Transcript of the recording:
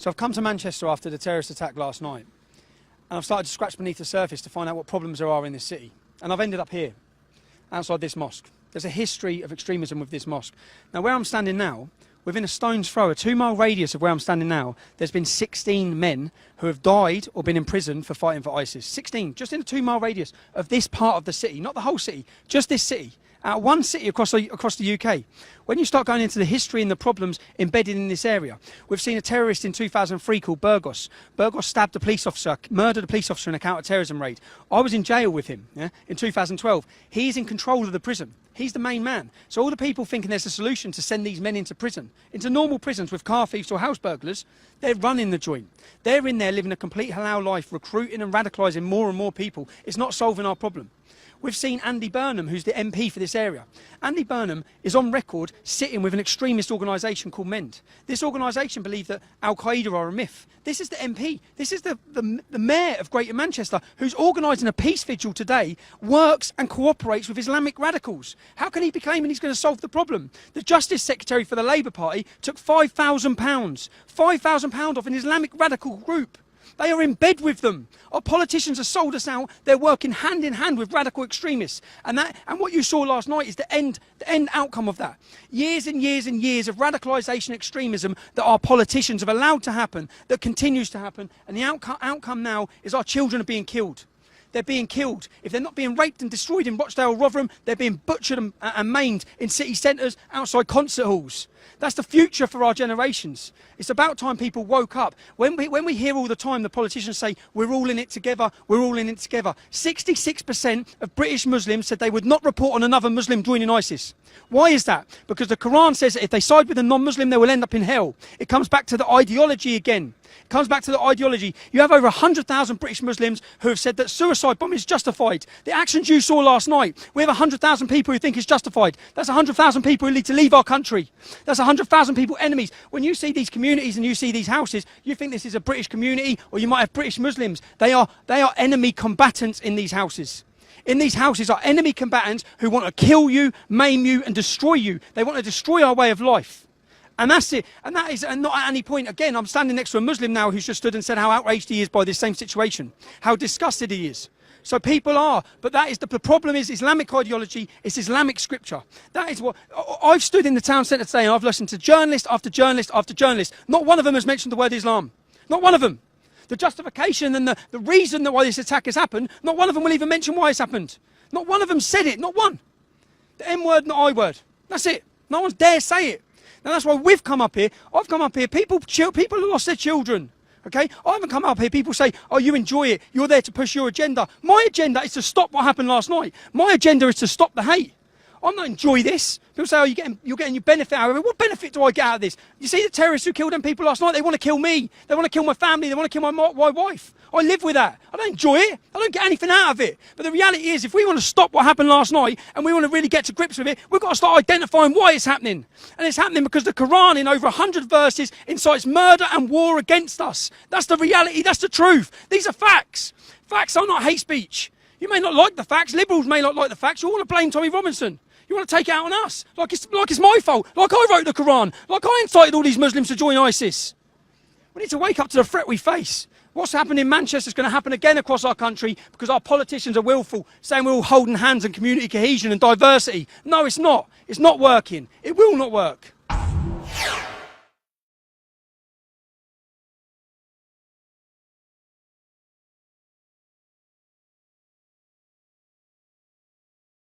So I've come to Manchester after the terrorist attack last night, and I've started to scratch beneath the surface to find out what problems there are in this city. And I've ended up here, outside this mosque. There's a history of extremism with this mosque. Now, where I'm standing now, within a stone's throw, a 2-mile radius of where I'm standing now, there's been 16 men who have died or been imprisoned for fighting for ISIS. 16, just in a 2-mile radius of this part of the city, not the whole city, just this city. One city across the UK. When you start going into the history and the problems embedded in this area, we've seen a terrorist in 2003 called Burgos. Burgos stabbed a police officer, murdered a police officer in a counter-terrorism raid. I was in jail with him in 2012. He's in control of the prison. He's the main man. So all the people thinking there's a solution to send these men into prison, into normal prisons with car thieves or house burglars, they're running the joint. They're in there living a complete halal life, recruiting and radicalising more and more people. It's not solving our problem. We've seen Andy Burnham, who's the MP for this area. Andy Burnham is on record sitting with an extremist organisation called MEND. This organisation believe that Al-Qaeda are a myth. This is the MP. This is the mayor of Greater Manchester, who's organising a peace vigil today, works and cooperates with Islamic radicals. How can he be claiming he's going to solve the problem? The Justice Secretary for the Labour Party took £5,000. £5,000 off an Islamic radical group. They are in bed with them. Our politicians have sold us out. They're working hand in hand with radical extremists. And what you saw last night is the end outcome of that. Years and years and years of radicalisation extremism that our politicians have allowed to happen, that continues to happen. And the outcome now is our children are being killed. They're being killed. If they're not being raped and destroyed in Rochdale or Rotherham, they're being butchered and maimed in city centres, outside concert halls. That's the future for our generations. It's about time people woke up. When we hear all the time the politicians say, we're all in it together, we're all in it together. 66% of British Muslims said they would not report on another Muslim joining ISIS. Why is that? Because the Quran says that if they side with a non-Muslim, they will end up in hell. It comes back to the ideology again. It comes back to the ideology. You have over 100,000 British Muslims who have said that suicide bombing is justified. The actions you saw last night, we have 100,000 people who think it's justified. That's 100,000 people who need to leave our country. That's 100,000 people enemies. When you see these communities and you see these houses, you think this is a British community, or you might have British Muslims. They are enemy combatants in these houses. In these houses are enemy combatants who want to kill you, maim you and destroy you. They want to destroy our way of life. And that's it. And that is not at any point. Again, I'm standing next to a Muslim now who's just stood and said how outraged he is by this same situation, how disgusted he is. So people are, but that is the problem is Islamic ideology, it's Islamic scripture. That is what, I've stood in the town centre today and I've listened to journalist after journalist after journalist. Not one of them has mentioned the word Islam. Not one of them. The justification and the reason that why this attack has happened, not one of them will even mention why it's happened. Not one of them said it, not one. The M word and the I word. That's it. No one's dare say it. Now that's why we've come up here. I've come up here. People have lost their children. Okay? I haven't come up here. People say, oh, you enjoy it. You're there to push your agenda. My agenda is to stop what happened last night. My agenda is to stop the hate. I'm not enjoy this. People say, oh, you're getting your benefit out of it. What benefit do I get out of this? You see the terrorists who killed them people last night? They want to kill me. They want to kill my family. They want to kill my wife. I live with that. I don't enjoy it. I don't get anything out of it. But the reality is, if we want to stop what happened last night and we want to really get to grips with it, we've got to start identifying why it's happening. And it's happening because the Quran, in over 100 verses, incites murder and war against us. That's the reality. That's the truth. These are facts. Facts are not hate speech. You may not like the facts. Liberals may not like the facts. You want to blame Tommy Robinson. You want to take it out on us. Like it's my fault. Like I wrote the Quran. Like I incited all these Muslims to join ISIS. We need to wake up to the threat we face. What's happened in Manchester is going to happen again across our country because our politicians are willful, saying we're all holding hands and community cohesion and diversity. No, it's not. It's not working. It will not work.